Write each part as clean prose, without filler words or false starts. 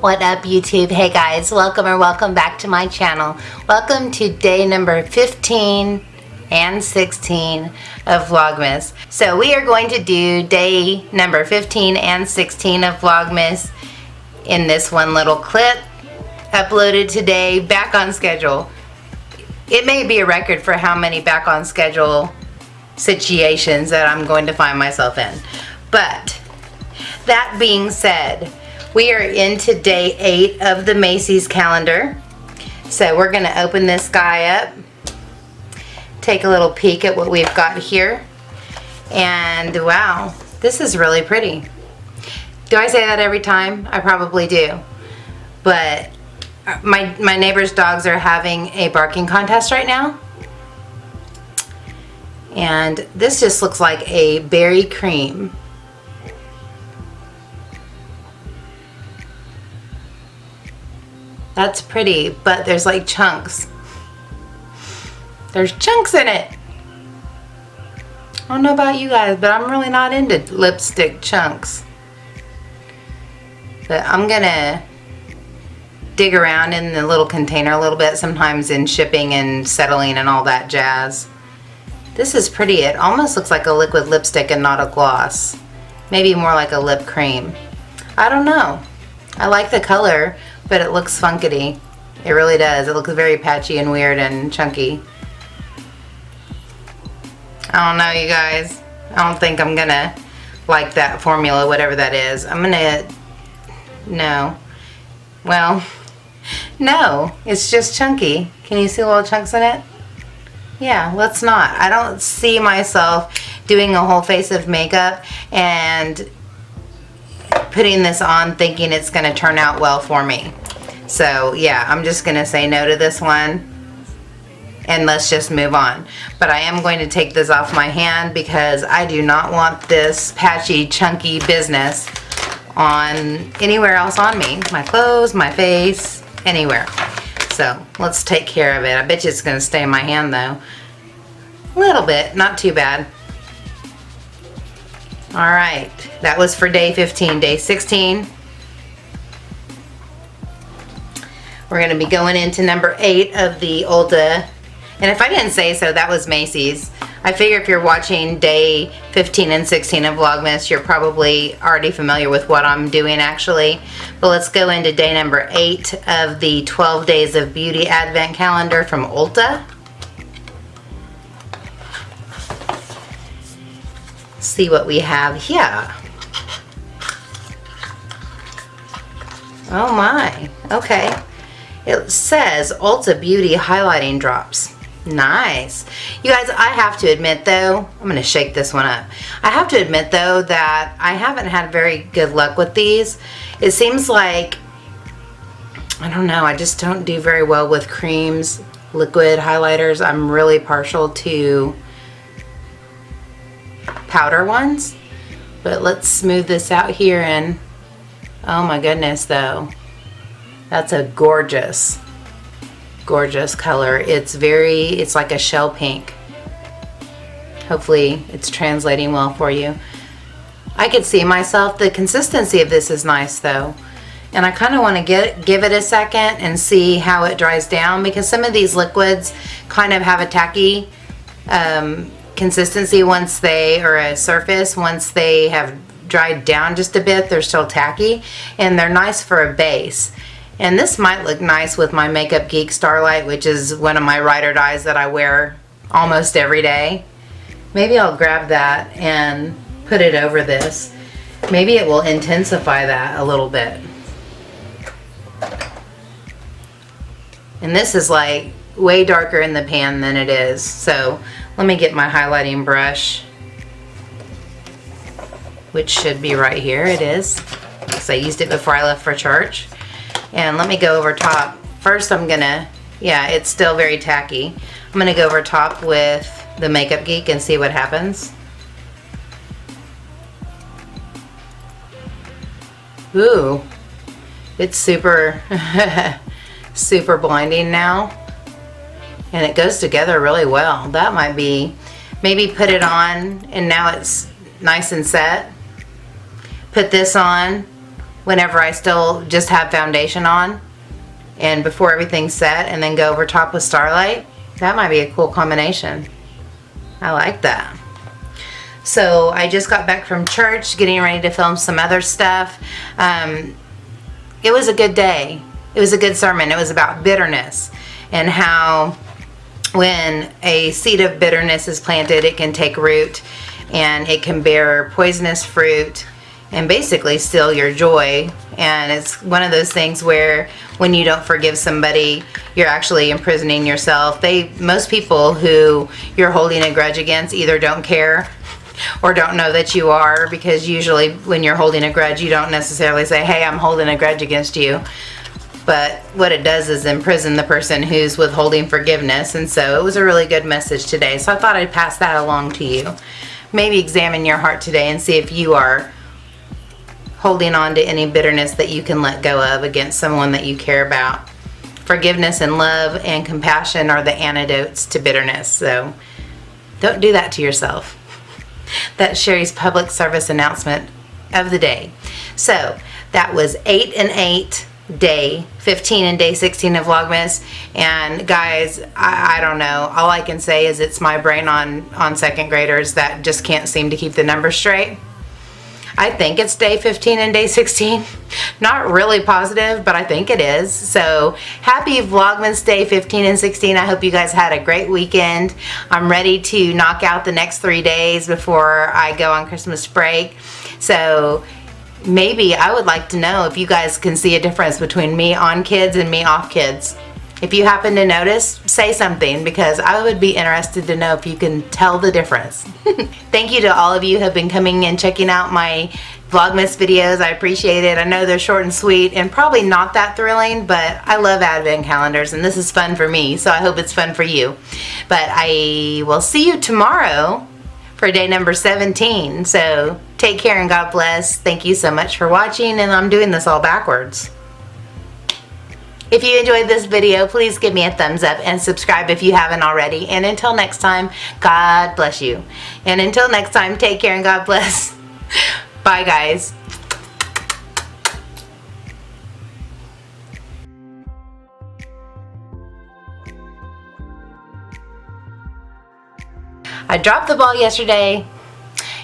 What up, YouTube? Hey guys, welcome back to my channel. Welcome to day number 15 and 16 of Vlogmas. So we are going to do day number 15 and 16 of Vlogmas in this one little clip, uploaded today, back on schedule. It may be a record for how many back on schedule situations that I'm going to find myself in. But that being said, we are into day 8 of the Macy's calendar. So we're going to open this guy up, take a little peek at what we've got here. And wow, this is really pretty. Do I say that every time? I probably do. But my neighbor's dogs are having a barking contest right now. And this just looks like a berry cream. That's pretty, but there's like chunks. There's chunks in it. I don't know about you guys, but I'm really not into lipstick chunks. But I'm gonna dig around in the little container a little bit, sometimes in shipping and settling and all that jazz. This is pretty. It almost looks like a liquid lipstick and not a gloss. Maybe more like a lip cream. I don't know. I like the color, but it looks funkety. It really does. It looks very patchy and weird and chunky. I don't know, you guys. I don't think I'm gonna like that formula, whatever that is. I'm gonna... No. Well, no. It's just chunky. Can you see little chunks in it? Yeah, let's not. I don't see myself doing a whole face of makeup and putting this on thinking it's going to turn out well for me. So yeah, I'm just going to say no to this one and let's just move on. But I am going to take this off my hand because I do not want this patchy, chunky business on anywhere else on me. My clothes, my face, anywhere. So let's take care of it. I bet you it's going to stay in my hand though. A little bit, not too bad. Alright, that was for day 15. Day 16, we're going to be going into number 8 of the Ulta. And if I didn't say so, that was Macy's. I figure if you're watching day 15 and 16 of Vlogmas, you're probably already familiar with what I'm doing actually. But let's go into day number 8 of the 12 Days of Beauty Advent Calendar from Ulta. See what we have here. Oh my, okay. It says Ulta Beauty Highlighting Drops. Nice. You guys, I have to admit though, I'm going to shake this one up. I have to admit though that I haven't had very good luck with these. It seems like, I don't know, I just don't do very well with creams, liquid highlighters. I'm really partial to powder ones. But let's smooth this out here and oh my goodness though. That's a gorgeous color. It's like a shell pink. Hopefully it's translating well for you. I could see myself, the consistency of this is nice though. And I kind of want to give it a second and see how it dries down, because some of these liquids kind of have a tacky consistency once they, or a surface, once they have dried down just a bit, they're still tacky, and they're nice for a base. And this might look nice with my Makeup Geek Starlight, which is one of my ride or dies that I wear almost every day. Maybe I'll grab that and put it over this. Maybe it will intensify that a little bit. And this is like way darker in the pan than it is. So let me get my highlighting brush, which should be right here. It is, because I used it before I left for church. And let me go over top. First I'm gonna, yeah, it's still very tacky. I'm gonna go over top with the Makeup Geek and see what happens. Ooh, it's super, super blinding now. And it goes together really well. That might be, maybe put it on and now it's nice and set. Put this on whenever I still just have foundation on and before everything's set, and then go over top with Starlight. That might be a cool combination. I like that. So I just got back from church, getting ready to film some other stuff. It was a good day. It was a good sermon. It was about bitterness and how when a seed of bitterness is planted, it can take root and it can bear poisonous fruit and basically steal your joy. And it's one of those things where when you don't forgive somebody, you're actually imprisoning yourself. Most people who you're holding a grudge against either don't care or don't know that you are, because usually when you're holding a grudge, you don't necessarily say, hey, I'm holding a grudge against you. But what it does is imprison the person who's withholding forgiveness. And so it was a really good message today. So I thought I'd pass that along to you. Maybe examine your heart today and see if you are holding on to any bitterness that you can let go of against someone that you care about. Forgiveness and love and compassion are the antidotes to bitterness. So don't do that to yourself. That's Sherri's public service announcement of the day. So that was 8 and 8, day 15 and day 16 of Vlogmas. And guys, I don't know. All I can say is it's my brain on second graders that just can't seem to keep the numbers straight. I think it's day 15 and day 16. Not really positive, but I think it is. So happy Vlogmas day 15 and 16. I hope you guys had a great weekend. I'm ready to knock out the next 3 days before I go on Christmas break. So maybe I would like to know if you guys can see a difference between me on kids and me off kids. If you happen to notice, say something, because I would be interested to know if you can tell the difference. Thank you to all of you who have been coming and checking out my Vlogmas videos. I appreciate it. I know they're short and sweet and probably not that thrilling, but I love advent calendars and this is fun for me, so I hope it's fun for you. But I will see you tomorrow for day number 17. So take care and God bless. Thank you so much for watching, and I'm doing this all backwards. If you enjoyed this video, please give me a thumbs up and subscribe if you haven't already. And until next time, God bless you. And until next time, take care and God bless. Bye, guys. I dropped the ball yesterday.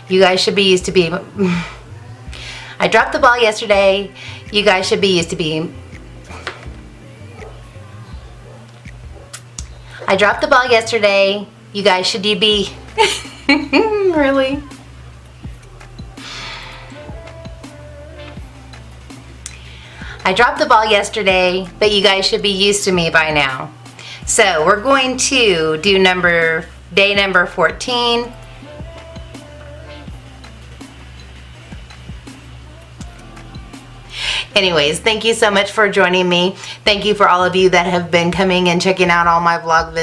You guys should be used to be... I dropped the ball yesterday. You guys should be used to be... I dropped the ball yesterday. You guys should be... Really? I dropped the ball yesterday, but you guys should be used to me by now. So we're going to do day number 14. Anyways, thank you so much for joining me. Thank you for all of you that have been coming and checking out all my vlog